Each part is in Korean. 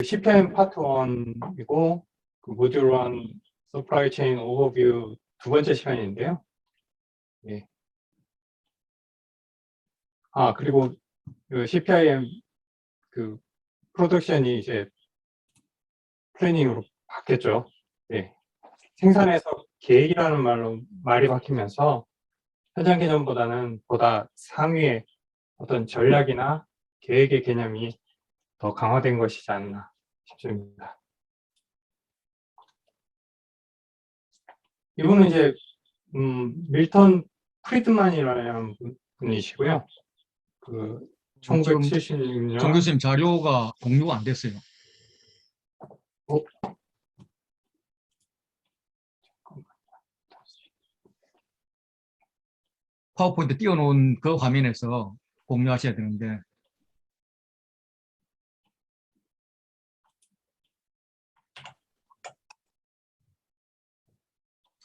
CPM 파트 1이고 그 모듈 1 서플라이 체인 오버뷰 두 번째 시간인데요. 예. 그리고 그 CPIM 그 프로덕션이 이제 플래닝으로 바뀌었죠. 예. 생산에서 계획이라는 말이 바뀌면서 현장 개념보다는 보다 상위의 어떤 전략이나 계획의 개념이 더 강화된 것이지 않나 싶습니다. 이분은 이제 밀턴 프리드만이라는 분이시고요. 그 1976년 정 교수님 자료가 공유가 안 됐어요. 파워포인트 띄워놓은 그 화면에서 공유하셔야 되는데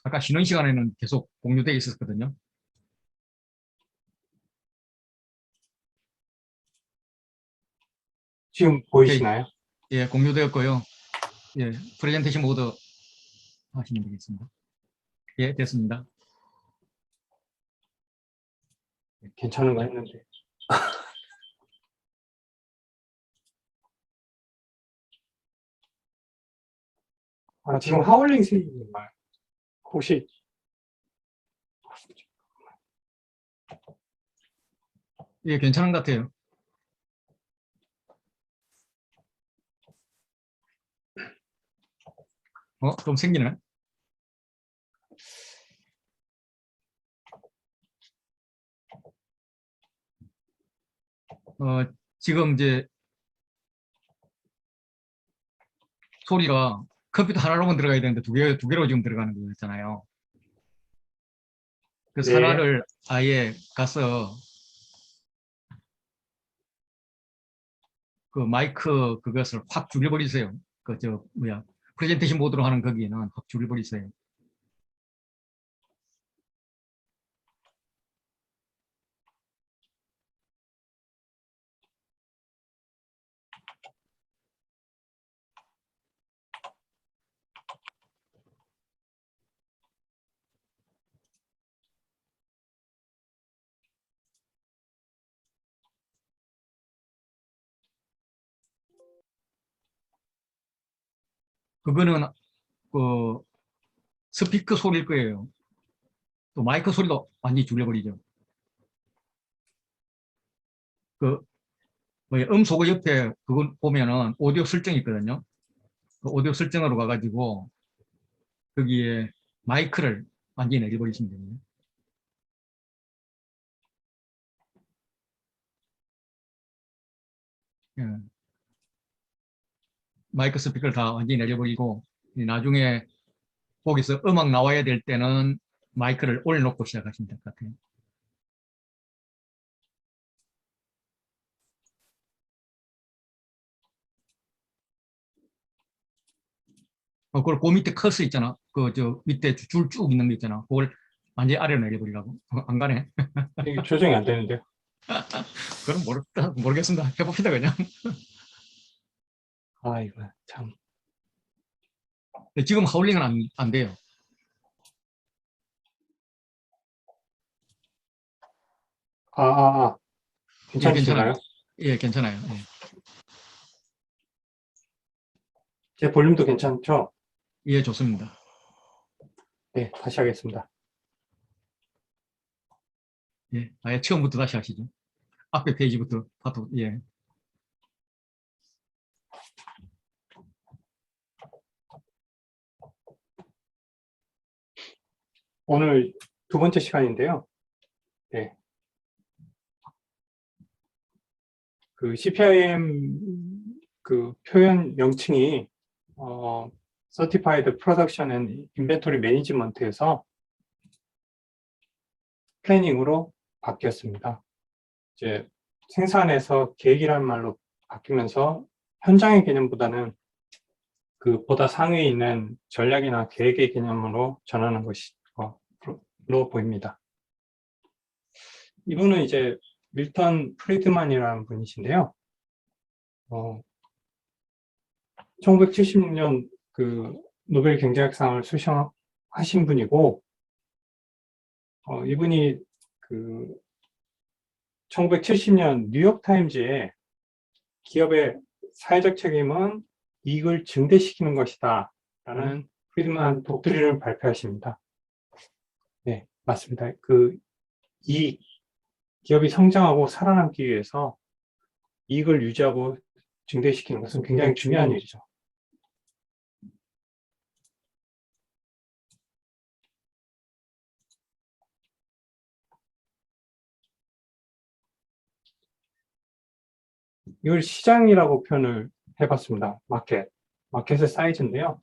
아까 쉬는 시간에는 계속 공유되어 있었거든요. 지금 보이시나요? 예, 공유되었고요. 예, 프레젠테이션 모드 하시면 되겠습니다. 예, 됐습니다. 괜찮은 거 했는데. 지금 하울링 세이인가요? 혹시 예, 괜찮은 것 같아요. 좀 생기네. 지금 이제 소리가 컴퓨터 하나로만 들어가야 되는데 두 개로 지금 들어가는 거였잖아요. 그래서 네. 하나를 아예 가서 그 마이크 그것을 확 줄여버리세요. 프레젠테이션 모드로 하는 거기에는 확 줄여버리세요. 그거는 그 스피커 소리일 거예요. 또 마이크 소리도 완전히 줄여버리죠. 음소거 옆에 그거 보면은 오디오 설정이 있거든요. 그 오디오 설정으로 가가지고 거기에 마이크를 완전히 내려버리시면 됩니다. 예. 마이크 스피커를 다 완전히 내려버리고 나중에 거기서 음악 나와야 될 때는 마이크를 올려놓고 시작하시면 될 것 같아요. 그걸 그 밑에 커스 있잖아. 밑에 줄 쭉 있는 거 있잖아. 그걸 완전히 아래로 내려버리라고. 안 가네. 이게 조정이 안 되는데요. 그럼 모르겠습니다. 해봅시다, 그냥. 이거 참. 지금 하울링은 안 돼요. 괜찮으신가요? 예, 괜찮아요. 예. 제 볼륨도 괜찮죠? 예, 좋습니다. 네, 다시 하겠습니다. 예, 아예 처음부터 다시 하시죠. 앞에 페이지부터 예. 오늘 두 번째 시간인데요. 네. 그 CPIM 그 표현 명칭이 Certified Production and Inventory Management에서 플래닝으로 바뀌었습니다. 이제 생산에서 계획이라는 말로 바뀌면서 현장의 개념보다는 그 보다 상위에 있는 전략이나 계획의 개념으로 전하는 것으로 보입니다. 이분은 이제 밀턴 프리드만이라는 분이신데요. 1976년 그 노벨 경제학상을 수상하신 분이고, 이분이 그 1970년 뉴욕타임즈에 기업의 사회적 책임은 이익을 증대시키는 것이다 라는 프리드만 독트린을 발표하십니다. 네, 맞습니다. 기업이 성장하고 살아남기 위해서 이익을 유지하고 증대시키는 것은 굉장히 중요한 일이죠. 이걸 시장이라고 표현을 해봤습니다. 마켓의 사이즈인데요.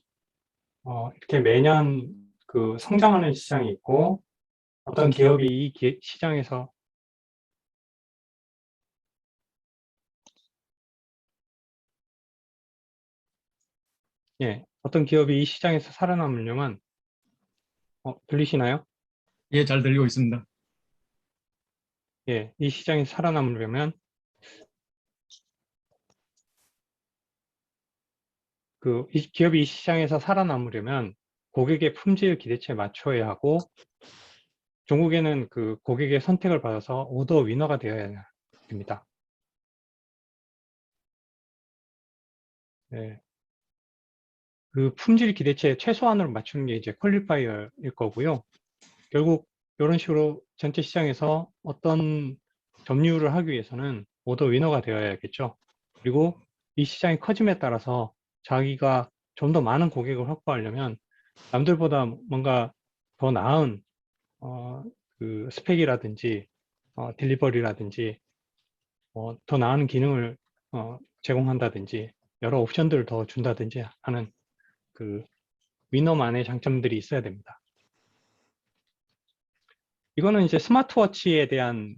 이렇게 매년 그 성장하는 시장이 있고, 어떤 기업이 이 시장에서 어떤 기업이 이 시장에서 살아남으려면, 들리시나요? 예, 잘 들리고 있습니다. 예, 이 시장에서 살아남으려면 이 기업이 이 시장에서 살아남으려면 고객의 품질 기대치에 맞춰야 하고, 종국에는 그 고객의 선택을 받아서 오더 위너가 되어야 됩니다. 네. 그 품질 기대치에 최소한으로 맞추는 게 이제 퀄리파이어일 거고요. 결국 이런 식으로 전체 시장에서 어떤 점유율을 하기 위해서는 오더 위너가 되어야겠죠. 그리고 이 시장이 커짐에 따라서 자기가 좀 더 많은 고객을 확보하려면 남들보다 뭔가 더 나은 그 스펙이라든지 딜리버리라든지 더 나은 기능을 제공한다든지 여러 옵션들을 더 준다든지 하는 그 위너만의 장점들이 있어야 됩니다. 이거는 이제 스마트워치에 대한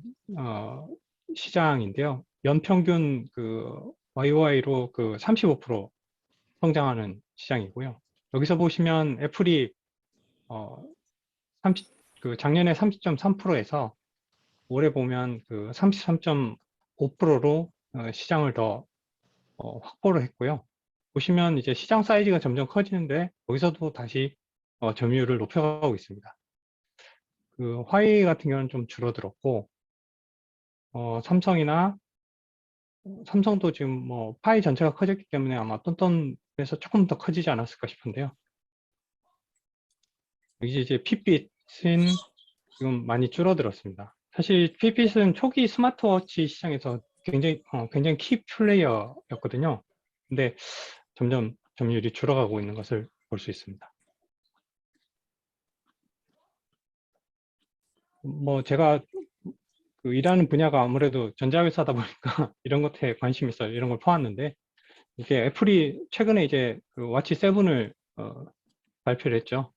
시장인데요. 연평균 그 YOY로 그 35% 성장하는 시장이고요. 여기서 보시면 애플이 작년에 30.3%에서 올해 보면 그 33.5%로 시장을 더 확보를 했고요. 보시면 이제 시장 사이즈가 점점 커지는데 거기서도 다시 점유율을 높여가고 있습니다. 그 화웨이 같은 경우는 좀 줄어들었고, 삼성도 지금 뭐 파이 전체가 커졌기 때문에 아마 똔똔에서 조금 더 커지지 않았을까 싶은데요. 여기 이제 핏빛은 지금 많이 줄어들었습니다. 사실 핏빛은 초기 스마트워치 시장에서 굉장히 키 플레이어였거든요. 근데 점점 점유율이 줄어가고 있는 것을 볼 수 있습니다. 뭐 제가 그 일하는 분야가 아무래도 전자회사다 보니까 이런 것에 관심이 있어요. 이런 걸 보았는데, 이게 애플이 최근에 이제 그 와치 7을 발표를 했죠.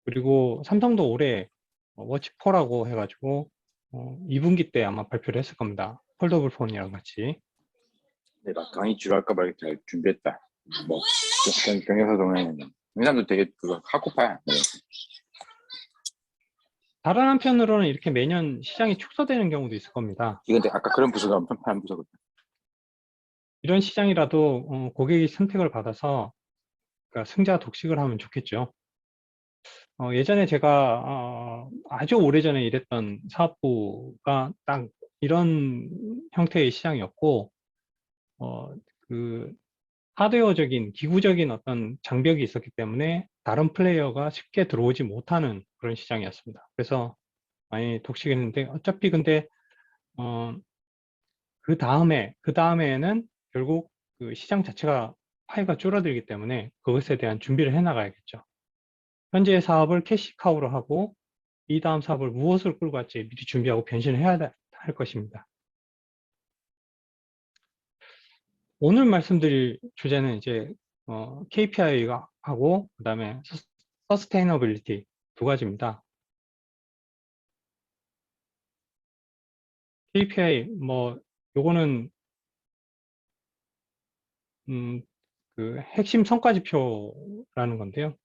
그리고 삼성도 올해 워치 4라고 해가지고 2분기 때 아마 발표를 했을 겁니다. 폴더블 폰이랑 같이. 내가 강의 지루할까 봐 이렇게 잘 준비했다. 뭐 경영사 동호회는 이 사람도 되게 그거 하코파야. 네. 다른 한편으로는 이렇게 매년 시장이 축소되는 경우도 있을 겁니다. 이건 아까 그런 부서가 엄청 파란 부서거든. 이런 시장이라도 고객이 선택을 받아서 그러니까 승자 독식을 하면 좋겠죠. 예전에 제가 아주 오래전에 일했던 사업부가 딱 이런 형태의 시장이었고, 그 하드웨어적인 기구적인 어떤 장벽이 있었기 때문에 다른 플레이어가 쉽게 들어오지 못하는 그런 시장이었습니다. 그래서 많이 독식했는데, 어차피 근데 그 다음에는 결국 그 시장 자체가 파이가 줄어들기 때문에 그것에 대한 준비를 해 나가야겠죠. 현재의 사업을 캐시카우로 하고 이 다음 사업을 무엇을 끌고 갈지 미리 준비하고 변신을 해야 할 것입니다. 오늘 말씀드릴 주제는 이제 KPI가 하고 그다음에 서스테이너빌리티 두 가지입니다. KPI 뭐 요거는 그 핵심 성과 지표라는 건데요.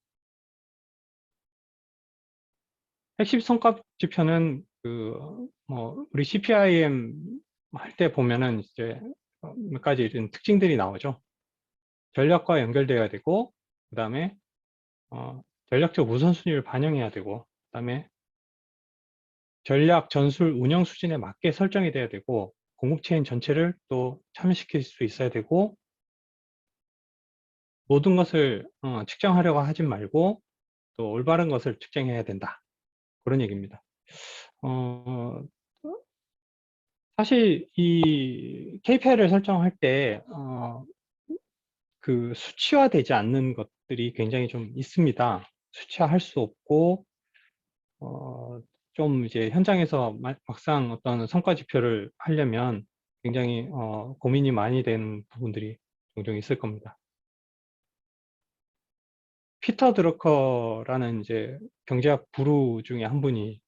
핵심 성과 지표는 우리 CPIM 할 때 보면은 이제 몇 가지 이런 특징들이 나오죠. 전략과 연결돼야 되고, 그 다음에 전략적 우선순위를 반영해야 되고, 그 다음에 전략, 전술, 운영 수준에 맞게 설정이 돼야 되고, 공급체인 전체를 또 참여시킬 수 있어야 되고, 모든 것을 측정하려고 하지 말고 또 올바른 것을 측정해야 된다. 그런 얘기입니다. 사실 이 KPI를 설정할 때 그 수치화되지 않는 것들이 굉장히 좀 있습니다. 수치화할 수 없고 좀 이제 현장에서 막상 어떤 성과 지표를 하려면 굉장히 고민이 많이 되는 부분들이 종종 있을 겁니다. 피터 드러커라는 이제 경제학 부루 중에 한 분이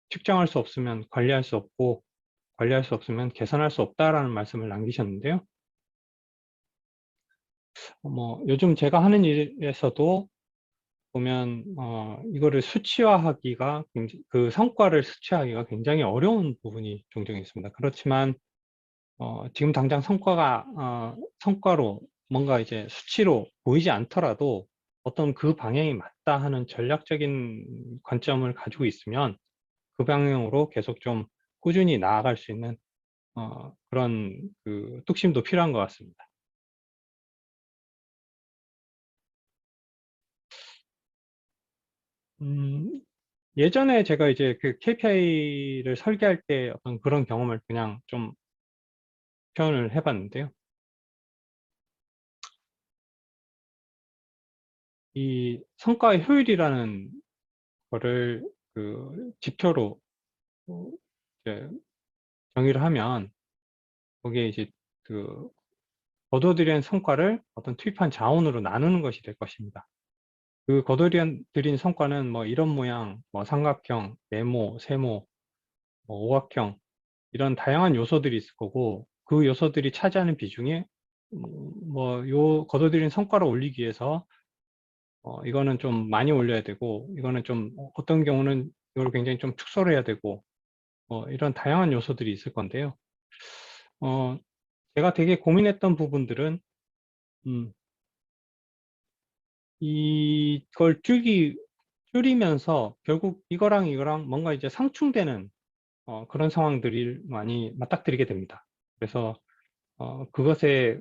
측정할 수 없으면 관리할 수 없고 관리할 수 없으면 개선할 수 없다라는 말씀을 남기셨는데요. 뭐 요즘 제가 하는 일에서도 보면 이거를 수치화하기가 그 성과를 수치화하기가 굉장히 어려운 부분이 종종 있습니다. 그렇지만 지금 당장 성과로 뭔가 이제 수치로 보이지 않더라도 어떤 그 방향이 맞다 하는 전략적인 관점을 가지고 있으면 그 방향으로 계속 좀 꾸준히 나아갈 수 있는 그런 그 뚝심도 필요한 것 같습니다. 예전에 제가 이제 그 KPI를 설계할 때 어떤 그런 경험을 그냥 좀 표현을 해봤는데요. 이 성과의 효율이라는 거를 그 지표로 이제 정의를 하면 거기에 이제 그 거둬들인 성과를 어떤 투입한 자원으로 나누는 것이 될 것입니다. 그 거둬들인 성과는 뭐 이런 모양, 뭐 삼각형, 네모, 세모, 뭐 오각형 이런 다양한 요소들이 있을 거고 그 요소들이 차지하는 비중이 뭐 요 거둬들인 성과를 올리기 위해서 이거는 좀 많이 올려야 되고 이거는 좀 어떤 경우는 이걸 굉장히 좀 축소를 해야 되고 이런 다양한 요소들이 있을 건데요. 제가 되게 고민했던 부분들은 이걸 줄이면서 결국 이거랑 이거랑 뭔가 이제 상충되는 그런 상황들이 많이 맞닥뜨리게 됩니다. 그래서 그것에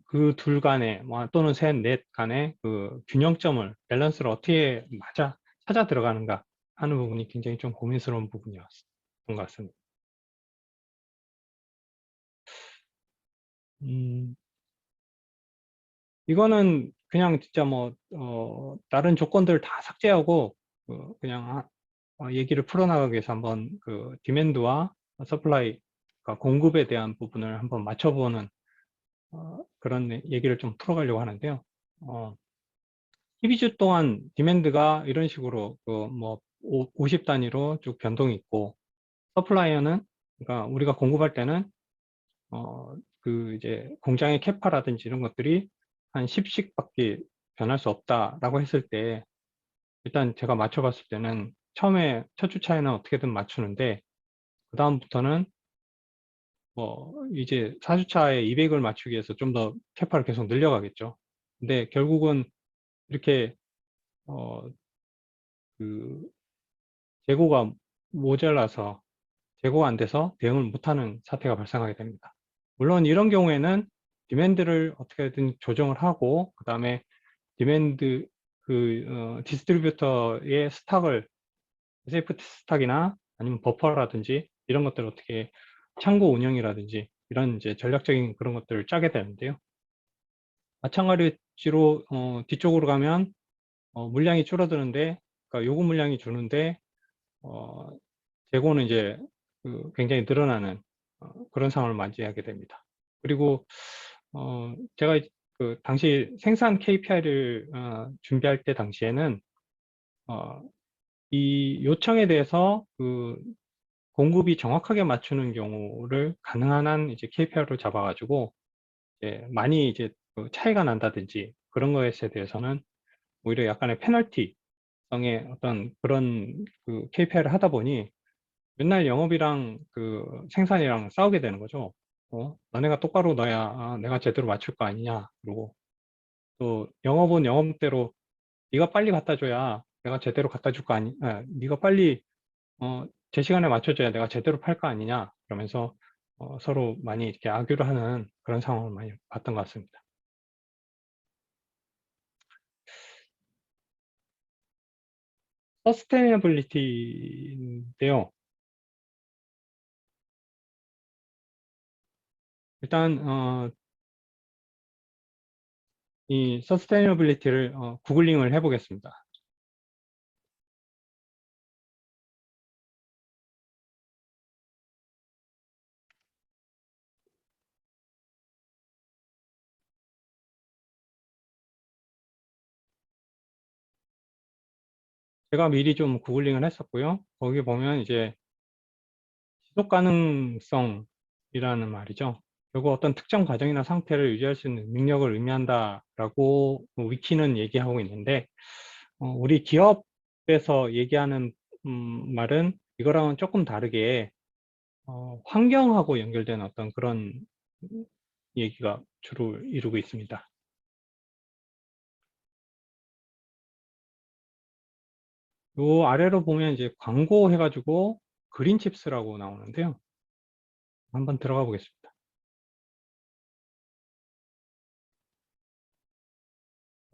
그 둘 간에 또는 셋, 넷 간의 그 균형점을 밸런스를 어떻게 찾아 들어가는가 하는 부분이 굉장히 좀 고민스러운 부분이었던 것 같습니다. 이거는 그냥 진짜 뭐 다른 조건들 다 삭제하고 그냥 얘기를 풀어나가기 위해서 한번 그 디맨드와 서플라이, 그러니까 공급에 대한 부분을 한번 맞춰보는 그런 얘기를 좀 풀어가려고 하는데요. 12주 동안 디맨드가 이런 식으로 그뭐 50 단위로 쭉 변동이 있고 서플라이어는 그러니까 우리가 공급할 때는 그 이제 공장의 캐파라든지 이런 것들이 한 10씩밖에 변할 수 없다라고 했을 때 일단 제가 맞춰봤을 때는 처음에 첫 주차에는 어떻게든 맞추는데 그 다음부터는 뭐 이제 4주차에 200을 맞추기 위해서 좀 더 캐파를 계속 늘려가겠죠. 근데 결국은 이렇게 그 재고가 모자라서 재고가 안 돼서 대응을 못하는 사태가 발생하게 됩니다. 물론 이런 경우에는 디맨드를 어떻게든 조정을 하고 그 다음에 디맨드 디스트리뷰터의 스탁을 세이프티 스탁이나 아니면 버퍼라든지 이런 것들을 어떻게 창고 운영이라든지 이런 이제 전략적인 그런 것들을 짜게 되는데요. 마찬가지로 뒤쪽으로 가면 물량이 줄어드는데 그러니까 요구 물량이 주는데 재고는 이제 굉장히 늘어나는 그런 상황을 맞이하게 됩니다. 그리고 제가 그 당시 생산 KPI를 준비할 때 당시에는 이 요청에 대해서 그 공급이 정확하게 맞추는 경우를 가능한 한 이제 KPI로 잡아가지고 이제 많이 이제 그 차이가 난다든지 그런 것에 대해서는 오히려 약간의 페널티성의 어떤 그런 그 KPI를 하다 보니 맨날 영업이랑 그 생산이랑 싸우게 되는 거죠. 너네가 똑바로 넣어야 내가 제대로 맞출 거 아니냐. 그리고 또 영업은 영업대로 네가 빨리 갖다 줘야 내가 제대로 갖다 줄 거 아니, 네가 빨리 제 시간에 맞춰줘야 내가 제대로 팔 거 아니냐 그러면서 서로 많이 이렇게 악유를 하는 그런 상황을 많이 봤던 것 같습니다. 서스테이너빌리티인데요. 일단 이 서스테이너빌리티를 구글링을 해보겠습니다. 제가 미리 좀 구글링을 했었고요. 거기 보면 이제 지속 가능성이라는 말이죠. 결국 어떤 특정 과정이나 상태를 유지할 수 있는 능력을 의미한다라고 위키는 얘기하고 있는데 우리 기업에서 얘기하는 말은 이거랑은 조금 다르게 환경하고 연결된 어떤 그런 얘기가 주로 이루고 있습니다. 요 아래로 보면 이제 광고 해가지고 그린칩스라고 나오는데요. 한번 들어가 보겠습니다.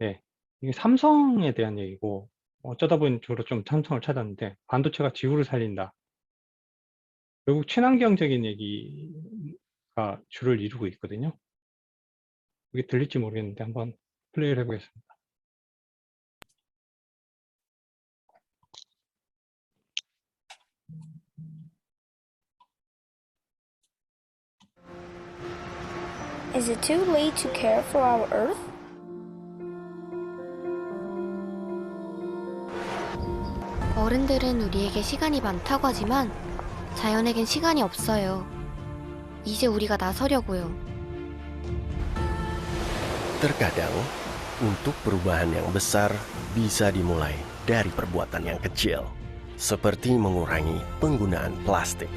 네, 이게 삼성에 대한 얘기고 어쩌다 보니 주로 좀 삼성을 찾았는데 반도체가 지구를 살린다. 결국 친환경적인 얘기가 주를 이루고 있거든요. 이게 들릴지 모르겠는데 한번 플레이를 해보겠습니다. Is it too late to care for our Earth? 어른들은 우리에게 시간이 많다고 하지만 자연에겐 시간이 없어요. 이제 우리가 나서려고요. Terkadang, untuk perubahan yang besar bisa dimulai dari perbuatan yang kecil, seperti mengurangi penggunaan plastik.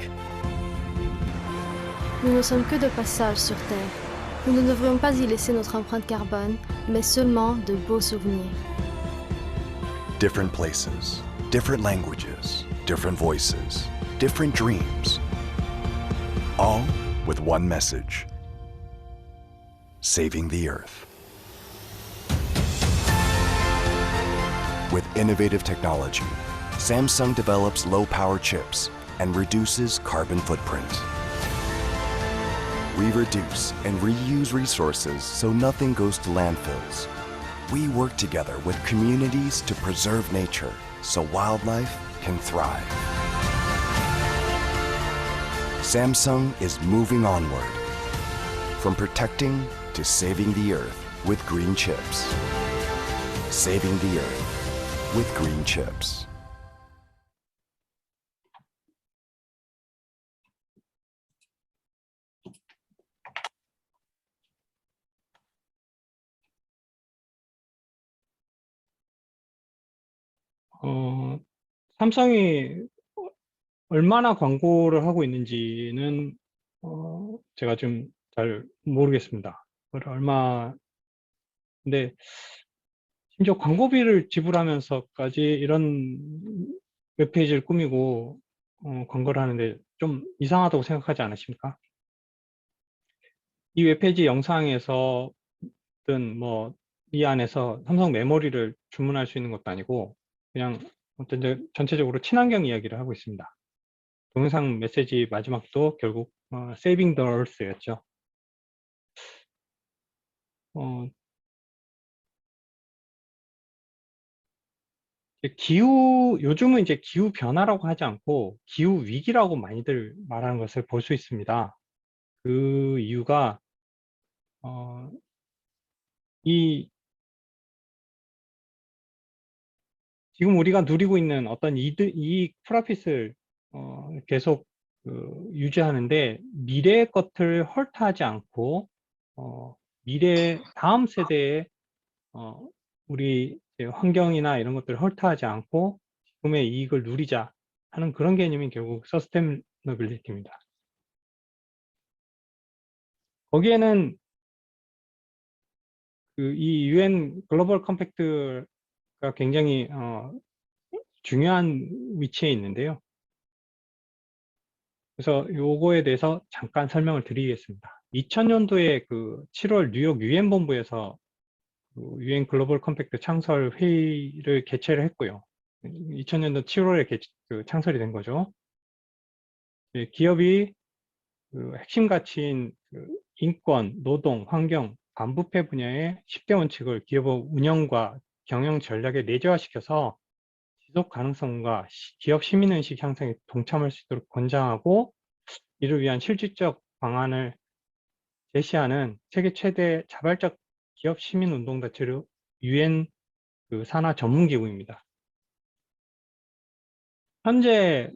Nous ne sommes que de passage sur Terre. Nous ne devrions pas y laisser notre empreinte carbone, mais seulement de beaux souvenirs. Different places, different languages, different voices, different dreams. All with one message: saving the Earth. With innovative technology, Samsung develops low-power chips and reduces carbon footprint. We reduce and reuse resources so nothing goes to landfills. We work together with communities to preserve nature so wildlife can thrive. Samsung is moving onward, from protecting to saving the Earth with green chips. Saving the Earth with green chips. 삼성이 얼마나 광고를 하고 있는지는 제가 좀 잘 모르겠습니다. 근데 심지어 광고비를 지불하면서까지 이런 웹페이지를 꾸미고 광고를 하는데 좀 이상하다고 생각하지 않으십니까? 이 웹페이지 영상에서든 뭐 이 안에서 삼성 메모리를 주문할 수 있는 것도 아니고 그냥 전체적으로 친환경 이야기를 하고 있습니다. 동영상 메시지 마지막도 결국 Saving the Earth였죠. 요즘은 이제 기후 변화라고 하지 않고 기후 위기라고 많이들 말하는 것을 볼 수 있습니다. 그 이유가 지금 우리가 누리고 있는 어떤 이익 프로핏을 계속 유지하는데 미래의 것을 헐트하지 않고 미래 다음 세대의 우리 환경이나 이런 것들을 헐트하지 않고 지금의 이익을 누리자 하는 그런 개념이 결국 서스테이너빌리티입니다. 거기에는 이 UN 글로벌 컴팩트가 굉장히 중요한 위치에 있는데요. 그래서 요거에 대해서 잠깐 설명을 드리겠습니다. 2000년도에 그 7월 뉴욕 UN 본부에서 UN 글로벌 컴팩트 창설 회의를 개최를 했고요. 2000년도 7월에 창설이 된 거죠. 기업이 그 핵심 가치인 인권, 노동, 환경, 반부패 분야의 10대 원칙을 기업 운영과 경영 전략에 내재화시켜서 지속 가능성과 기업 시민의식 향상에 동참할 수 있도록 권장하고, 이를 위한 실질적 방안을 제시하는 세계 최대 자발적 기업 시민 운동 단체를 UN 산하 전문기구입니다. 현재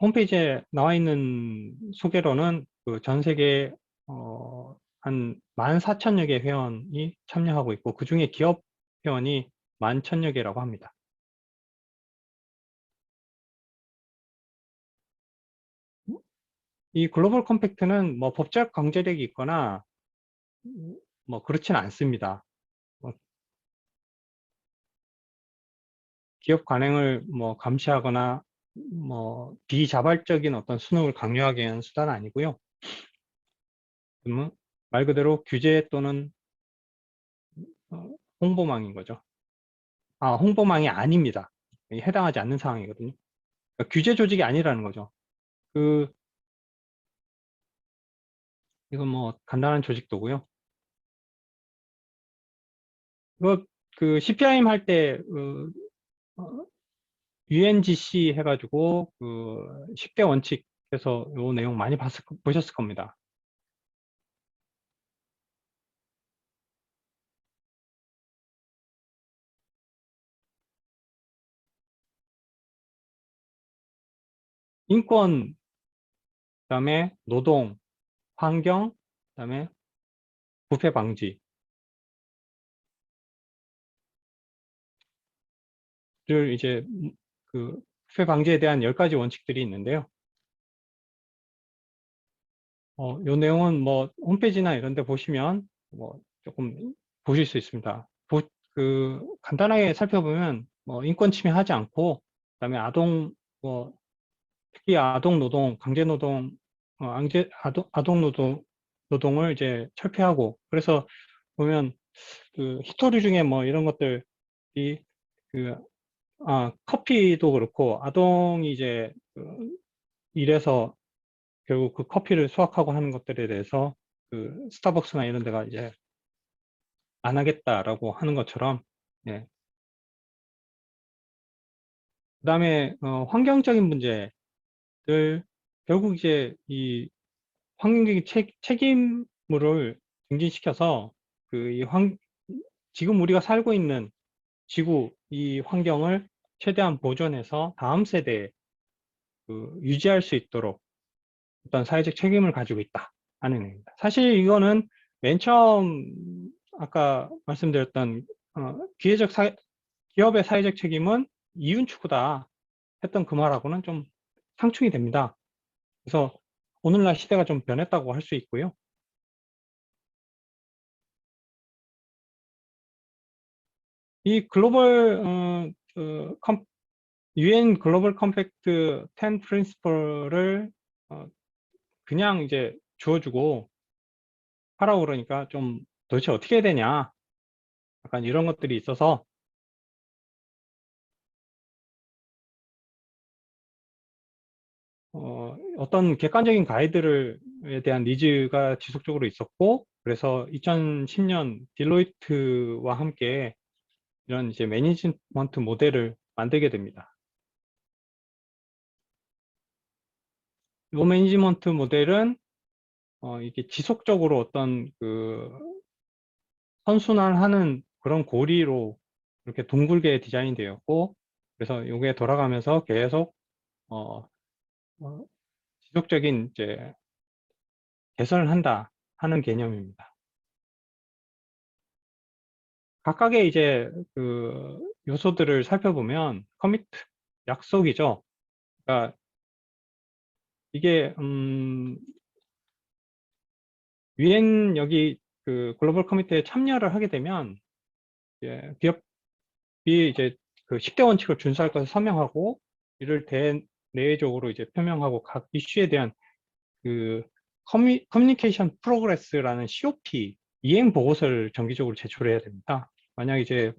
홈페이지에 나와 있는 소개로는 전 세계 한 14,000여 개 회원이 참여하고 있고, 그 중에 기업 회원이 11,000여 개라고 합니다. 이 글로벌 컴팩트는 뭐 법적 강제력이 있거나 뭐 그렇지는 않습니다. 기업 관행을 뭐 감시하거나 뭐 비자발적인 어떤 순응을 강요하기 위한 수단은 아니고요. 말 그대로 규제 또는 홍보망인 거죠. 홍보망이 아닙니다. 해당하지 않는 상황이거든요. 그러니까 규제 조직이 아니라는 거죠. 이건 뭐 간단한 조직도고요. 이거 CPIM 할 때 UNGC 해가지고 10대 원칙에서 요 내용 많이 보셨을 겁니다. 인권, 그다음에 노동, 환경, 그다음에 부패 방지를 이제 부패 방지에 대한 10가지 원칙들이 있는데요. 요 내용은 뭐 홈페이지나 이런 데 보시면 뭐 조금 보실 수 있습니다. 간단하게 살펴보면 뭐 인권 침해하지 않고, 그다음에 특히 아동 노동, 강제 노동, 아동 노동을 이제 철폐하고, 그래서 보면 히스토리 중에 뭐 이런 것들이 커피도 그렇고, 아동이 이제 일해서 결국 그 커피를 수확하고 하는 것들에 대해서 스타벅스나 이런 데가 이제 안 하겠다라고 하는 것처럼, 예. 그다음에 환경적인 문제들, 결국 이제 이 환경적인 책임을 증진시켜서 지금 우리가 살고 있는 지구, 이 환경을 최대한 보존해서 다음 세대에 유지할 수 있도록 어떤 사회적 책임을 가지고 있다 하는 얘기입니다. 사실 이거는 맨 처음 아까 말씀드렸던 기업의 사회적 책임은 이윤 추구다 했던 그 말하고는 좀 상충이 됩니다. 그래서 오늘날 시대가 좀 변했다고 할 수 있고요. 이 UN 글로벌 컴팩트 10 프린시플을 그냥 이제 주어주고 하라고 그러니까 좀 도대체 어떻게 해야 되냐, 약간 이런 것들이 있어서 어떤 객관적인 가이드에 대한 니즈가 지속적으로 있었고, 그래서 2010년 딜로이트와 함께 이런 이제 매니지먼트 모델을 만들게 됩니다. 이 매니지먼트 모델은 이게 지속적으로 어떤 선순환하는 그런 고리로 이렇게 둥글게 디자인 되었고, 그래서 이게 돌아가면서 계속 지속적인 이제 개선을 한다 하는 개념입니다. 각각의 이제 요소들을 살펴보면 커미트, 약속이죠. 그러니까 이게 UN 여기 그 글로벌 커미트에 참여를 하게 되면 기업이 이제 그 10대 원칙을 준수할 것을 서명하고 이를 대내외적으로 이제 표명하고 각 이슈에 대한 그 커뮤니케이션 프로그레스라는 COP 이행 보고서를 정기적으로 제출해야 됩니다. 만약 이제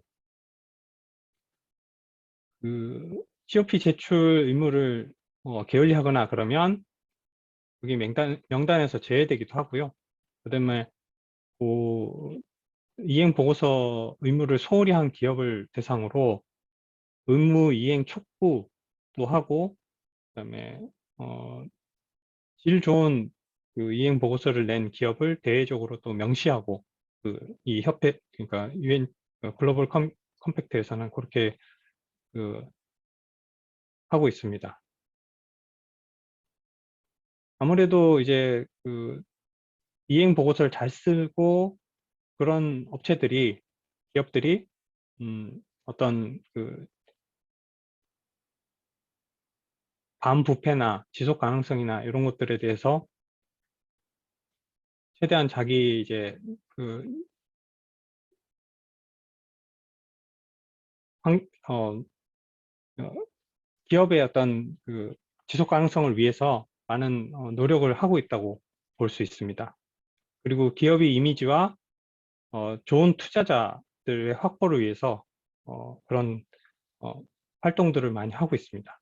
그 COP 제출 의무를 게을리하거나 그러면 그게 명단에서 제외되기도 하고요. 그다음에 그 이행 보고서 의무를 소홀히 한 기업을 대상으로 의무 이행 촉구도 하고, 그다음에 질 좋은 그 이행 보고서를 낸 기업을 대외적으로 또 명시하고, 이 협회, 그러니까 UN 글로벌 컴팩트에서는 그렇게 하고 있습니다. 아무래도 이제 이행 보고서를 잘 쓰고 그런 기업들이 어떤 반부패나 지속 가능성이나 이런 것들에 대해서 최대한 자기 이제 기업의 어떤 지속 가능성을 위해서 많은 노력을 하고 있다고 볼 수 있습니다. 그리고 기업의 이미지와 좋은 투자자들의 확보를 위해서 그런 활동들을 많이 하고 있습니다.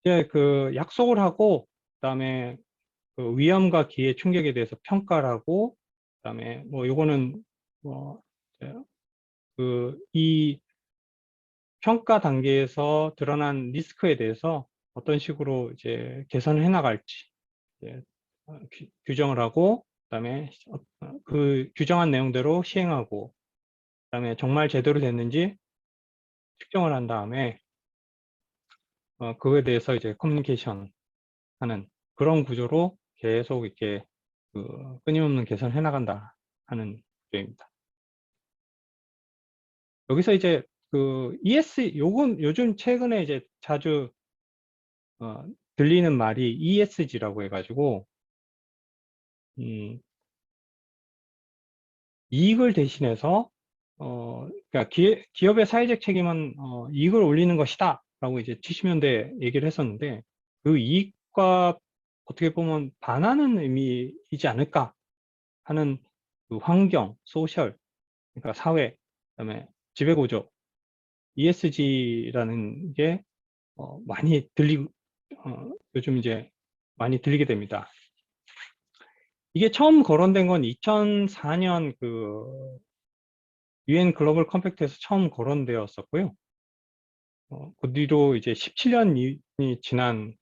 이제 약속을 하고, 그다음에 위험과 기회 충격에 대해서 평가를 하고, 그다음에 뭐 요거는 이 평가 단계에서 드러난 리스크에 대해서 어떤 식으로 이제 개선을 해 나갈지 규정을 하고, 그다음에 그 규정한 내용대로 시행하고, 그다음에 정말 제대로 됐는지 측정을 한 다음에 그거에 대해서 이제 커뮤니케이션 하는 그런 구조로 계속 이렇게 끊임없는 개선을 해 나간다 하는 구조입니다. 여기서 이제 요즘 최근에 이제 자주 들리는 말이 ESG라고 해가지고 이익을 대신해서 그러니까 기업의 사회적 책임은 이익을 올리는 것이다 라고 이제 70년대 얘기를 했었는데, 그 이익과 어떻게 보면 반하는 의미이지 않을까 하는 환경, 소셜, 그러니까 사회, 그다음에 지배구조, ESG라는 게 많이 요즘 이제 많이 들리게 됩니다. 이게 처음 거론된 건 2004년 UN 글로벌 컴팩트에서 처음 거론되었었고요. 그 뒤로 이제 17년이 지난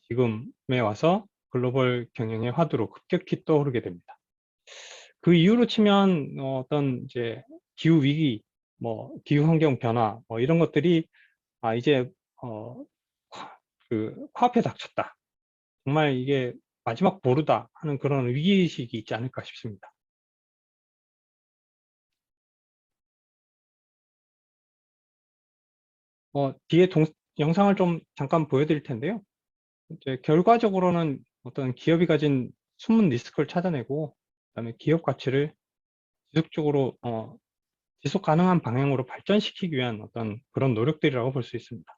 지금에 와서 글로벌 경영의 화두로 급격히 떠오르게 됩니다. 그 이유로 치면 어떤 이제 기후 위기, 뭐 기후 환경 변화, 뭐 이런 것들이 이제 코앞에 닥쳤다. 정말 이게 마지막 보루다 하는 그런 위기의식이 있지 않을까 싶습니다. 뒤에 영상을 좀 잠깐 보여드릴 텐데요. 이제 결과적으로는 어떤 기업이 가진 숨은 리스크를 찾아내고, 그다음에 기업 가치를 지속적으로 지속 가능한 방향으로 발전시키기 위한 어떤 그런 노력들이라고 볼 수 있습니다.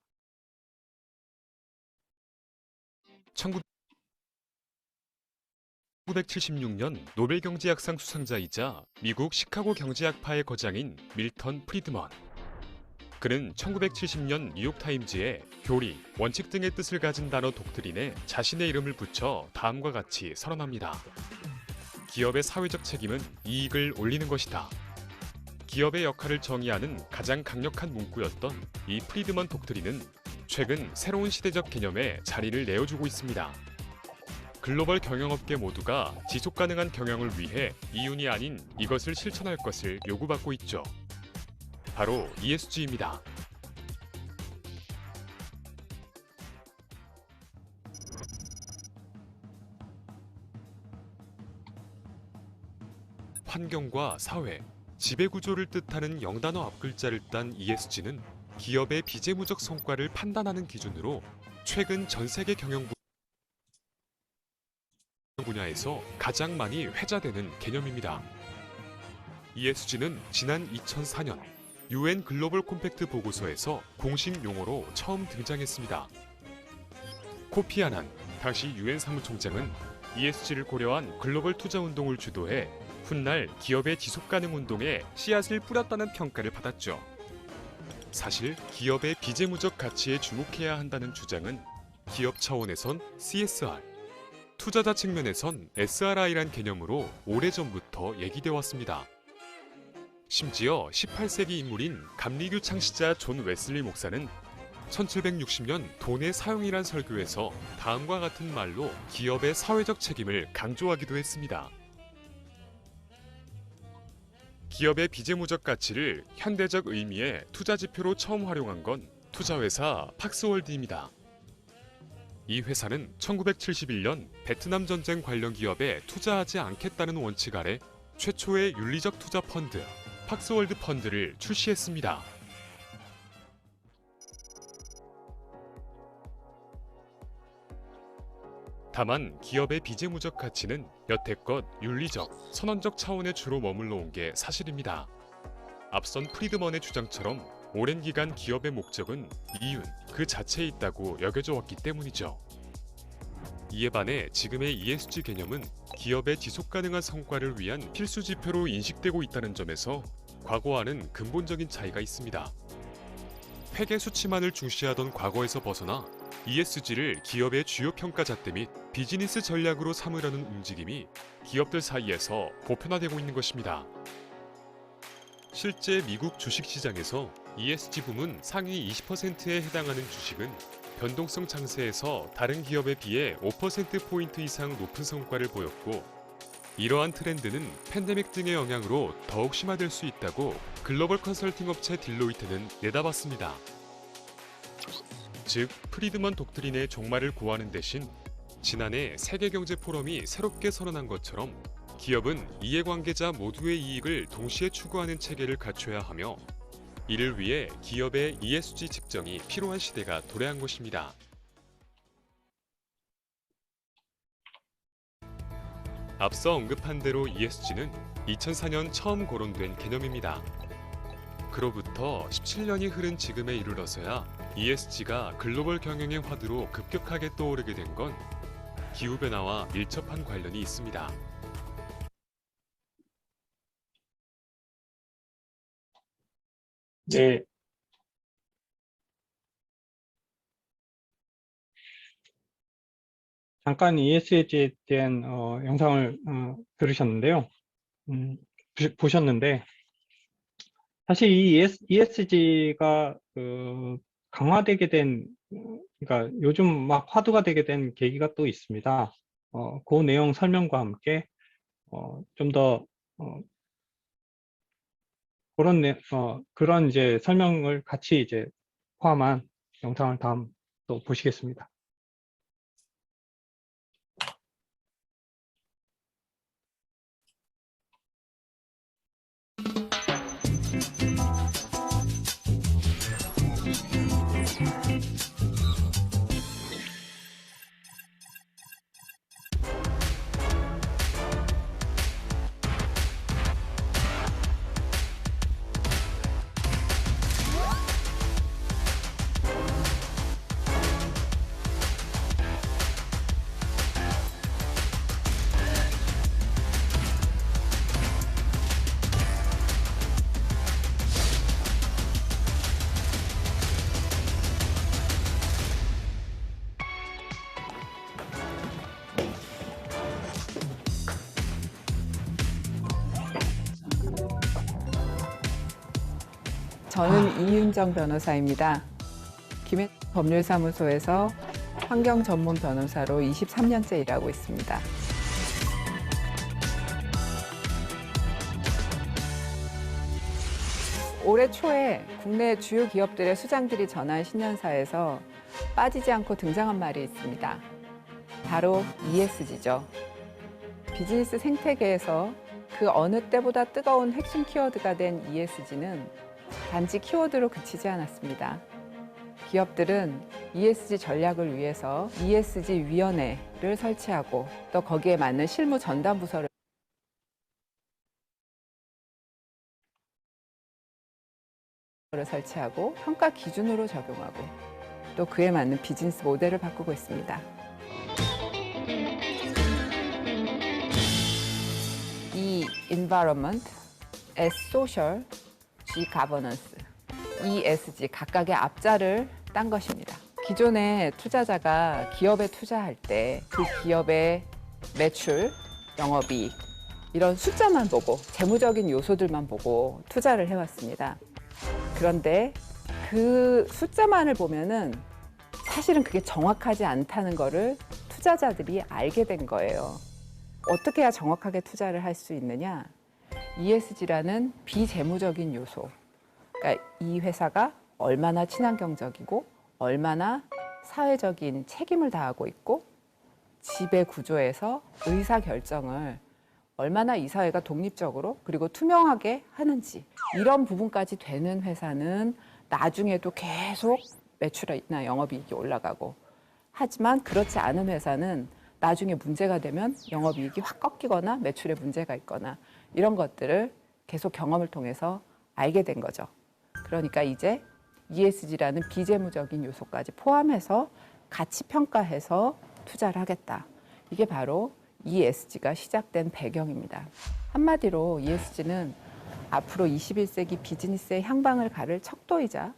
1976년 노벨 경제학상 수상자이자 미국 시카고 경제학파의 거장인 밀턴 프리드먼. 그는 1970년 뉴욕타임즈에 교리, 원칙 등의 뜻을 가진 단어 독트린에 자신의 이름을 붙여 다음과 같이 선언합니다. 기업의 사회적 책임은 이익을 올리는 것이다. 기업의 역할을 정의하는 가장 강력한 문구였던 이 프리드먼 독트린은 최근 새로운 시대적 개념에 자리를 내어주고 있습니다. 글로벌 경영업계 모두가 지속가능한 경영을 위해 이윤이 아닌 이것을 실천할 것을 요구받고 있죠. 바로 ESG입니다. 환경과 사회, 지배구조를 뜻하는 영단어 앞글자를 딴 ESG는 기업의 비재무적 성과를 판단하는 기준으로 최근 전 세계 경영 분야에서 가장 많이 회자되는 개념입니다. ESG는 지난 2004년 UN 글로벌 콤팩트 보고서에서 공식 용어로 처음 등장했습니다. 코피 아난 당시 UN 사무총장은 ESG를 고려한 글로벌 투자 운동을 주도해 훗날 기업의 지속가능 운동에 씨앗을 뿌렸다는 평가를 받았죠. 사실 기업의 비재무적 가치에 주목해야 한다는 주장은 기업 차원에선 CSR, 투자자 측면에선 SRI란 개념으로 오래전부터 얘기되어 왔습니다. 심지어 18세기 인물인 감리교 창시자 존 웨슬리 목사는 1760년 돈의 사용이란 설교에서 다음과 같은 말로 기업의 사회적 책임을 강조하기도 했습니다. 기업의 비재무적 가치를 현대적 의미의 투자 지표로 처음 활용한 건 투자회사 팍스월드입니다. 이 회사는 1971년 베트남 전쟁 관련 기업에 투자하지 않겠다는 원칙 아래 최초의 윤리적 투자 펀드, 팍스월드 펀드를 출시했습니다. 다만 기업의 비재무적 가치는 여태껏 윤리적, 선언적 차원에 주로 머물러 온 게 사실입니다. 앞선 프리드먼의 주장처럼 오랜 기간 기업의 목적은 이윤 그 자체에 있다고 여겨져 왔기 때문이죠. 이에 반해 지금의 ESG 개념은 기업의 지속 가능한 성과를 위한 필수 지표로 인식되고 있다는 점에서 과거와는 근본적인 차이가 있습니다. 회계 수치만을 중시하던 과거에서 벗어나 ESG를 기업의 주요 평가잣대 및 비즈니스 전략으로 삼으려는 움직임이 기업들 사이에서 보편화되고 있는 것입니다. 실제 미국 주식시장에서 ESG 부문 상위 20%에 해당하는 주식은 변동성 장세에서 다른 기업에 비해 5%포인트 이상 높은 성과를 보였고, 이러한 트렌드는 팬데믹 등의 영향으로 더욱 심화될 수 있다고 글로벌 컨설팅 업체 딜로이트는 내다봤습니다. 즉, 프리드먼 독트린의 종말을 고하는 대신 지난해 세계경제포럼이 새롭게 선언한 것처럼 기업은 이해관계자 모두의 이익을 동시에 추구하는 체계를 갖춰야 하며, 이를 위해 기업의 ESG 측정이 필요한 시대가 도래한 것입니다. 앞서 언급한 대로 ESG는 2004년 처음 거론된 개념입니다. 그로부터 17년이 흐른 지금에 이르러서야 ESG가 글로벌 경영의 화두로 급격하게 떠오르게 된 건 기후변화와 밀접한 관련이 있습니다. 네. 잠깐 ESG에 대한 영상을 들으셨는데요. 보셨는데, 사실 이 ESG가 강화되게 된, 그러니까 요즘 막 화두가 되게 된 계기가 또 있습니다. 그 내용 설명과 함께 좀 더 그런 이제 설명을 같이 이제 포함한 영상을 다음 또 보시겠습니다. 저는 이윤정 변호사입니다. 김해 법률사무소에서 환경 전문 변호사로 23년째 일하고 있습니다. 올해 초에 국내 주요 기업들의 수장들이 전한 신년사에서 빠지지 않고 등장한 말이 있습니다. 바로 ESG죠. 비즈니스 생태계에서 그 어느 때보다 뜨거운 핵심 키워드가 된 ESG는 단지 키워드로 그치지 않았습니다. 기업들은 ESG 전략을 위해서 ESG 위원회를 설치하고 또 거기에 맞는 실무 전담 부서를 설치하고 평가 기준으로 적용하고 또 그에 맞는 비즈니스 모델을 바꾸고 있습니다. E environment, S social, G governance, ESG 각각의 앞자를 딴 것입니다. 기존에 투자자가 기업에 투자할 때 그 기업의 매출, 영업이익 이런 숫자만 보고 재무적인 요소들만 보고 투자를 해왔습니다. 그런데 그 숫자만을 보면은 사실은 그게 정확하지 않다는 거를 투자자들이 알게 된 거예요. 어떻게 해야 정확하게 투자를 할 수 있느냐? ESG라는 비재무적인 요소. 그러니까 이 회사가 얼마나 친환경적이고 얼마나 사회적인 책임을 다하고 있고 지배 구조에서 의사결정을 얼마나 이 사회가 독립적으로 그리고 투명하게 하는지 이런 부분까지 되는 회사는 나중에도 계속 매출이나 영업이익이 올라가고 하지만 그렇지 않은 회사는 나중에 문제가 되면 영업이익이 확 꺾이거나 매출에 문제가 있거나 이런 것들을 계속 경험을 통해서 알게 된 거죠. 그러니까 이제 ESG라는 비재무적인 요소까지 포함해서 같이 평가해서 투자를 하겠다. 이게 바로 ESG가 시작된 배경입니다. 한마디로 ESG는 앞으로 21세기 비즈니스의 향방을 가를 척도이자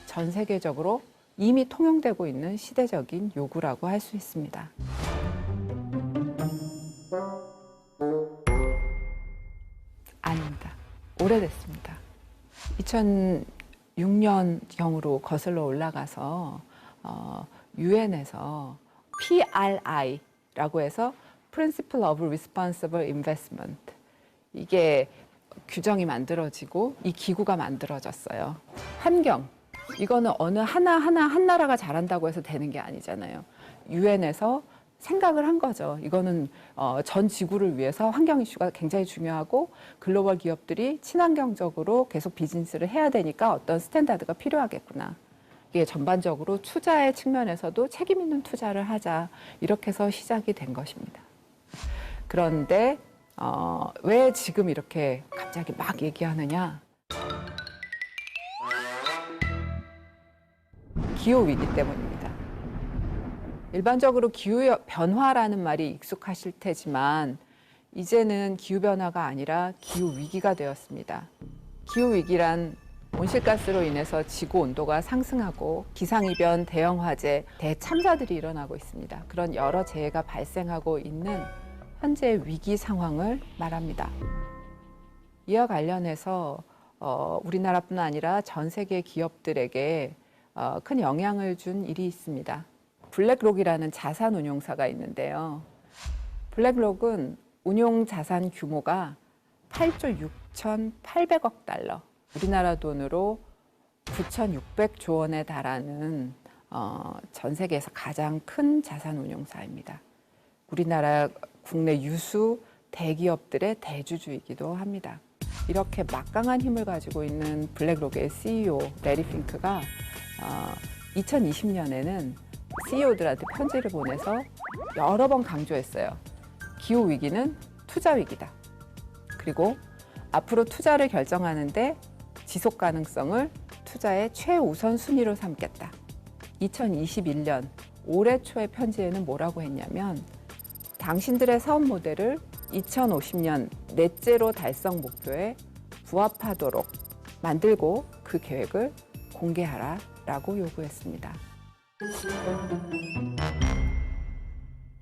전 세계적으로 이미 통용되고 있는 시대적인 요구라고 할 수 있습니다. 아닙니다. 오래됐습니다. 2006년경으로 거슬러 올라가서 유엔에서 PRI라고 해서 Principle of Responsible Investment 이게 규정이 만들어지고 이 기구가 만들어졌어요. 환경 이거는 어느 한 나라가 잘한다고 해서 되는 게 아니잖아요. 유엔에서 생각을 한 거죠. 이거는 전 지구를 위해서 환경 이슈가 굉장히 중요하고 글로벌 기업들이 친환경적으로 계속 비즈니스를 해야 되니까 어떤 스탠다드가 필요하겠구나. 이게 전반적으로 투자의 측면에서도 책임 있는 투자를 하자 이렇게 해서 시작이 된 것입니다. 그런데 왜 지금 이렇게 갑자기 막 얘기하느냐? 기후위기 때문입니다. 일반적으로 기후변화라는 말이 익숙하실 테지만 이제는 기후변화가 아니라 기후위기가 되었습니다. 기후위기란 온실가스로 인해서 지구 온도가 상승하고 기상이변, 대형화재, 대참사들이 일어나고 있습니다. 그런 여러 재해가 발생하고 있는 현재 위기 상황을 말합니다. 이와 관련해서 우리나라뿐 아니라 전 세계 기업들에게 큰 영향을 준 일이 있습니다. 블랙록이라는 자산 운용사가 있는데요. 블랙록은 운용 자산 규모가 8조 6,800억 달러, 우리나라 돈으로 9,600조 원에 달하는 전 세계에서 가장 큰 자산 운용사입니다. 우리나라 국내 유수 대기업들의 대주주이기도 합니다. 이렇게 막강한 힘을 가지고 있는 블랙록의 CEO 레리 핑크가 2020년에는 CEO들한테 편지를 보내서 여러 번 강조했어요. 기후위기는 투자위기다. 그리고 앞으로 투자를 결정하는데 지속 가능성을 투자의 최우선 순위로 삼겠다. 2021년 올해 초의 편지에는 뭐라고 했냐면 당신들의 사업 모델을 2050년 넷제로 달성 목표에 부합하도록 만들고 그 계획을 공개하라라고 요구했습니다.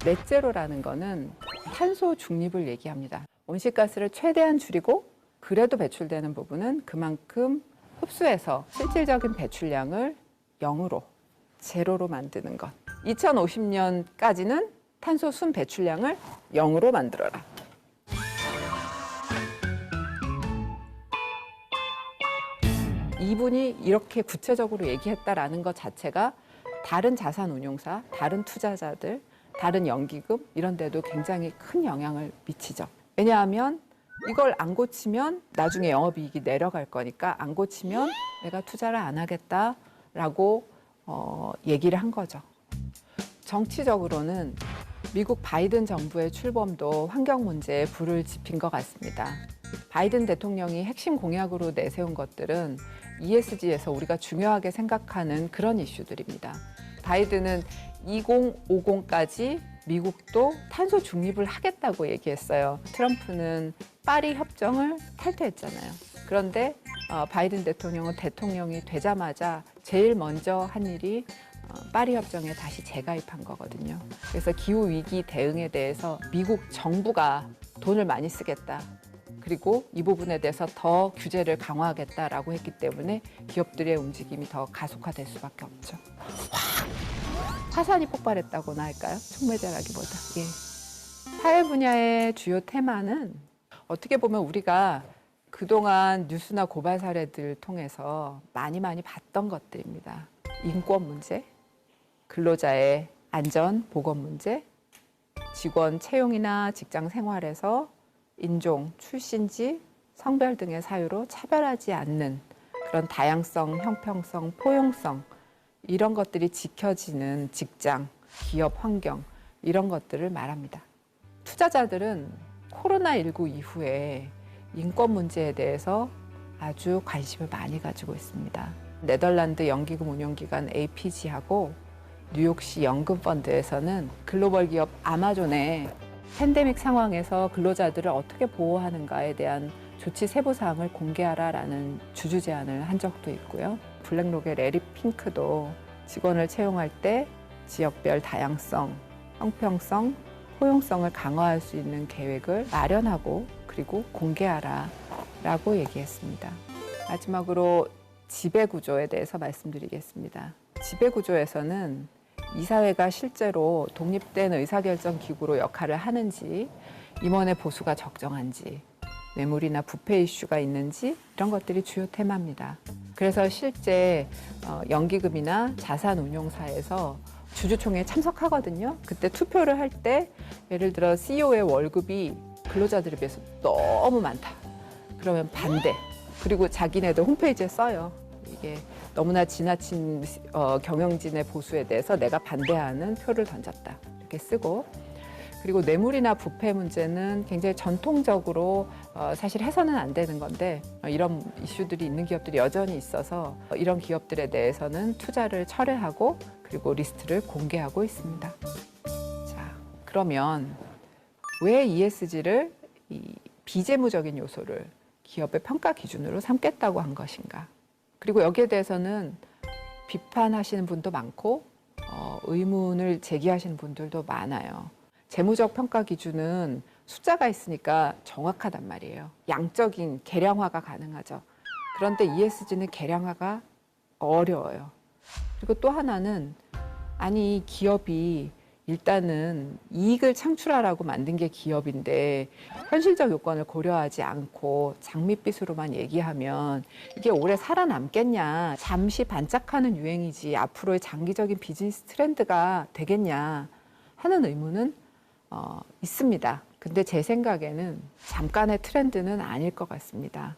넷제로라는 거는 탄소 중립을 얘기합니다. 온실가스를 최대한 줄이고 그래도 배출되는 부분은 그만큼 흡수해서 실질적인 배출량을 0으로, 제로로 만드는 것. 2050년까지는 탄소 순 배출량을 0으로 만들어라. 이분이 이렇게 구체적으로 얘기했다라는 것 자체가 다른 자산 운용사, 다른 투자자들, 다른 연기금 이런 데도 굉장히 큰 영향을 미치죠. 왜냐하면 이걸 안 고치면 나중에 영업이익이 내려갈 거니까 안 고치면 내가 투자를 안 하겠다라고 얘기를 한 거죠. 정치적으로는 미국 바이든 정부의 출범도 환경 문제에 불을 지핀 것 같습니다. 바이든 대통령이 핵심 공약으로 내세운 것들은 ESG에서 우리가 중요하게 생각하는 그런 이슈들입니다. 바이든은 2050까지 미국도 탄소 중립을 하겠다고 얘기했어요. 트럼프는 파리 협정을 탈퇴했잖아요. 그런데 바이든 대통령은 대통령이 되자마자 제일 먼저 한 일이 파리 협정에 다시 재가입한 거거든요. 그래서 기후 위기 대응에 대해서 미국 정부가 돈을 많이 쓰겠다. 그리고 이 부분에 대해서 더 규제를 강화하겠다라고 했기 때문에 기업들의 움직임이 더 가속화될 수밖에 없죠. 화산이 폭발했다고나 할까요? 촉매제라기보다. 예. 사회 분야의 주요 테마는 어떻게 보면 우리가 그동안 뉴스나 고발 사례들 통해서 많이 봤던 것들입니다. 인권 문제, 근로자의 안전, 보건 문제, 직원 채용이나 직장 생활에서 인종, 출신지, 성별 등의 사유로 차별하지 않는 그런 다양성, 형평성, 포용성 이런 것들이 지켜지는 직장, 기업 환경 이런 것들을 말합니다. 투자자들은 코로나19 이후에 인권 문제에 대해서 아주 관심을 많이 가지고 있습니다. 네덜란드 연기금 운용기관 APG하고 뉴욕시 연금펀드에서는 글로벌 기업 아마존의 팬데믹 상황에서 근로자들을 어떻게 보호하는가에 대한 조치 세부 사항을 공개하라라는 주주 제안을 한 적도 있고요. 블랙록의 레리 핑크도 직원을 채용할 때 지역별 다양성, 형평성, 포용성을 강화할 수 있는 계획을 마련하고 그리고 공개하라라고 얘기했습니다. 마지막으로 지배구조에 대해서 말씀드리겠습니다. 지배구조에서는 이사회가 실제로 독립된 의사결정 기구로 역할을 하는지, 임원의 보수가 적정한지, 뇌물이나 부패 이슈가 있는지 이런 것들이 주요 테마입니다. 그래서 실제 연기금이나 자산운용사에서 주주총회에 참석하거든요. 그때 투표를 할 때 예를 들어 CEO의 월급이 근로자들에 비해서 너무 많다. 그러면 반대. 그리고 자기네들 홈페이지에 써요. 이게 너무나 지나친 경영진의 보수에 대해서 내가 반대하는 표를 던졌다. 이렇게 쓰고. 그리고 뇌물이나 부패 문제는 굉장히 전통적으로 사실 해서는 안 되는 건데 이런 이슈들이 있는 기업들이 여전히 있어서 이런 기업들에 대해서는 투자를 철회하고 그리고 리스트를 공개하고 있습니다. 자, 그러면 왜 ESG를 이 비재무적인 요소를 기업의 평가 기준으로 삼겠다고 한 것인가? 그리고 여기에 대해서는 비판하시는 분도 많고 의문을 제기하시는 분들도 많아요. 재무적 평가 기준은 숫자가 있으니까 정확하단 말이에요. 양적인 계량화가 가능하죠. 그런데 ESG는 계량화가 어려워요. 그리고 또 하나는 아니 기업이 일단은 이익을 창출하라고 만든 게 기업인데 현실적 요건을 고려하지 않고 장밋빛으로만 얘기하면 이게 오래 살아남겠냐, 잠시 반짝하는 유행이지 앞으로의 장기적인 비즈니스 트렌드가 되겠냐 하는 의문은 있습니다. 근데 제 생각에는 잠깐의 트렌드는 아닐 것 같습니다.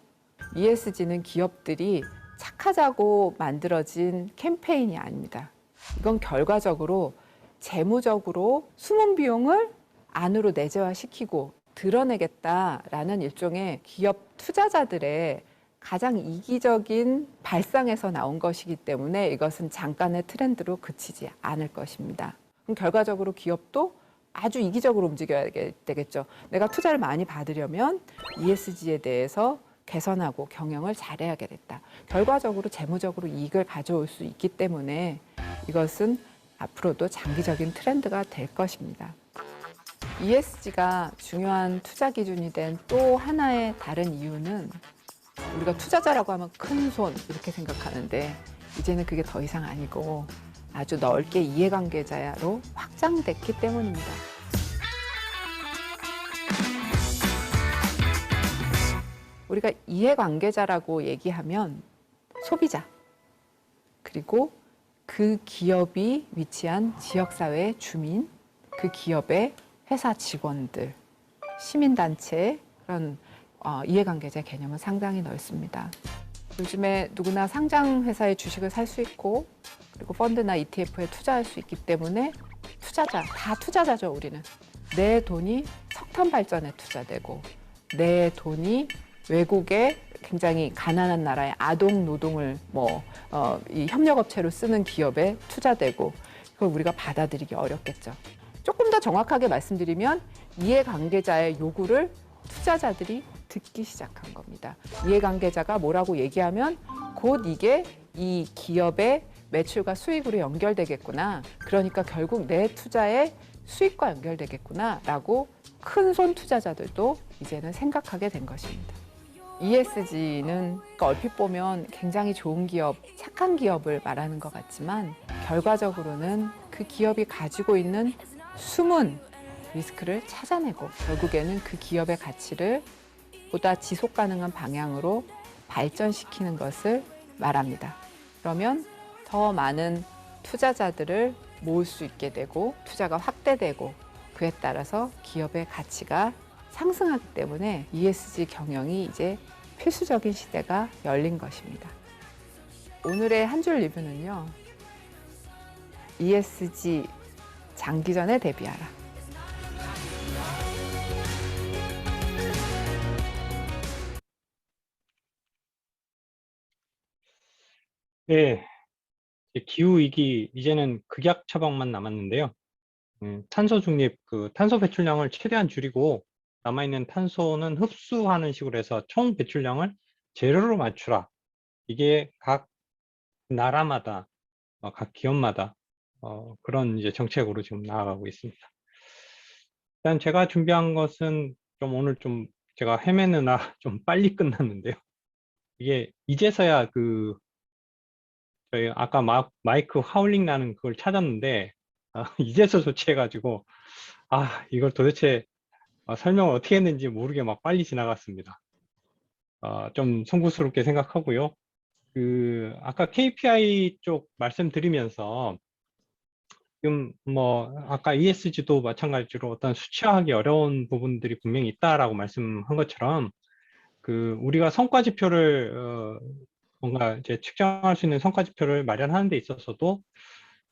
ESG는 기업들이 착하자고 만들어진 캠페인이 아닙니다. 이건 결과적으로 재무적으로 숨은 비용을 안으로 내재화시키고 드러내겠다라는 일종의 기업 투자자들의 가장 이기적인 발상에서 나온 것이기 때문에 이것은 잠깐의 트렌드로 그치지 않을 것입니다. 그럼 결과적으로 기업도 아주 이기적으로 움직여야 되겠죠. 내가 투자를 많이 받으려면 ESG에 대해서 개선하고 경영을 잘해야겠다. 결과적으로 재무적으로 이익을 가져올 수 있기 때문에 이것은 앞으로도 장기적인 트렌드가 될 것입니다. ESG가 중요한 투자 기준이 된 또 하나의 다른 이유는 우리가 투자자라고 하면 큰 손 이렇게 생각하는데 이제는 그게 더 이상 아니고 아주 넓게 이해관계자로 확장됐기 때문입니다. 우리가 이해관계자라고 얘기하면 소비자, 그리고 그 기업이 위치한 지역사회의 주민, 그 기업의 회사 직원들, 시민단체, 그런 이해관계자 개념은 상당히 넓습니다. 요즘에 누구나 상장 회사의 주식을 살 수 있고 그리고 펀드나 ETF에 투자할 수 있기 때문에 다 투자자죠, 우리는. 내 돈이 석탄 발전에 투자되고 내 돈이 외국의 굉장히 가난한 나라의 아동 노동을 이 협력업체로 쓰는 기업에 투자되고 그걸 우리가 받아들이기 어렵겠죠. 조금 더 정확하게 말씀드리면 이해관계자의 요구를 투자자들이 듣기 시작한 겁니다. 이해관계자가 뭐라고 얘기하면 곧 이게 이 기업의 매출과 수익으로 연결되겠구나. 그러니까 결국 내 투자의 수익과 연결되겠구나 라고 큰손 투자자들도 이제는 생각하게 된 것입니다. ESG는 얼핏 보면 굉장히 좋은 기업, 착한 기업을 말하는 것 같지만 결과적으로는 그 기업이 가지고 있는 숨은 리스크를 찾아내고 결국에는 그 기업의 가치를 보다 지속 가능한 방향으로 발전시키는 것을 말합니다. 그러면 더 많은 투자자들을 모을 수 있게 되고 투자가 확대되고 그에 따라서 기업의 가치가 상승하기 때문에 ESG 경영이 이제 필수적인 시대가 열린 것입니다. 오늘의 한 줄 리뷰는요. ESG 장기전에 대비하라. 네, 기후 위기 이제는 극약 처방만 남았는데요. 탄소 중립, 탄소 배출량을 최대한 줄이고 남아있는 탄소는 흡수하는 식으로 해서 총 배출량을 제로로 맞추라. 이게 각 나라마다, 각 기업마다 그런 이제 정책으로 지금 나아가고 있습니다. 일단 제가 준비한 것은 오늘 제가 헤매느라 좀 빨리 끝났는데요. 이게 이제서야 저희 아까 마이크 하울링 나는 그걸 찾았는데 이제서 조치해가지고 이걸 도대체 설명을 어떻게 했는지 모르게 막 빨리 지나갔습니다. 좀 송구스럽게 생각하고요. 아까 KPI 쪽 말씀드리면서 지금 아까 ESG도 마찬가지로 어떤 수치화하기 어려운 부분들이 분명히 있다라고 말씀한 것처럼 우리가 성과 지표를 뭔가 이제 측정할 수 있는 성과 지표를 마련하는 데 있어서도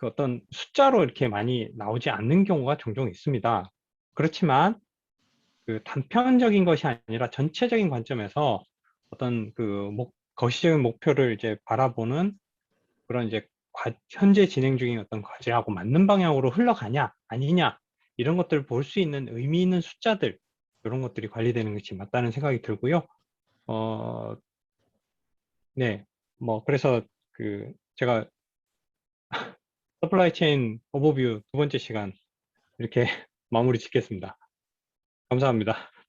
어떤 숫자로 이렇게 많이 나오지 않는 경우가 종종 있습니다. 그렇지만 단편적인 것이 아니라 전체적인 관점에서 어떤 거시적인 목표를 이제 바라보는 그런 이제 현재 진행 중인 어떤 과제하고 맞는 방향으로 흘러가냐 아니냐 이런 것들을 볼 수 있는 의미 있는 숫자들 이런 것들이 관리되는 것이 맞다는 생각이 들고요. 네, 그래서 제가 서플라이 체인 오버뷰 두 번째 시간 이렇게 마무리 짓겠습니다. 감사합니다.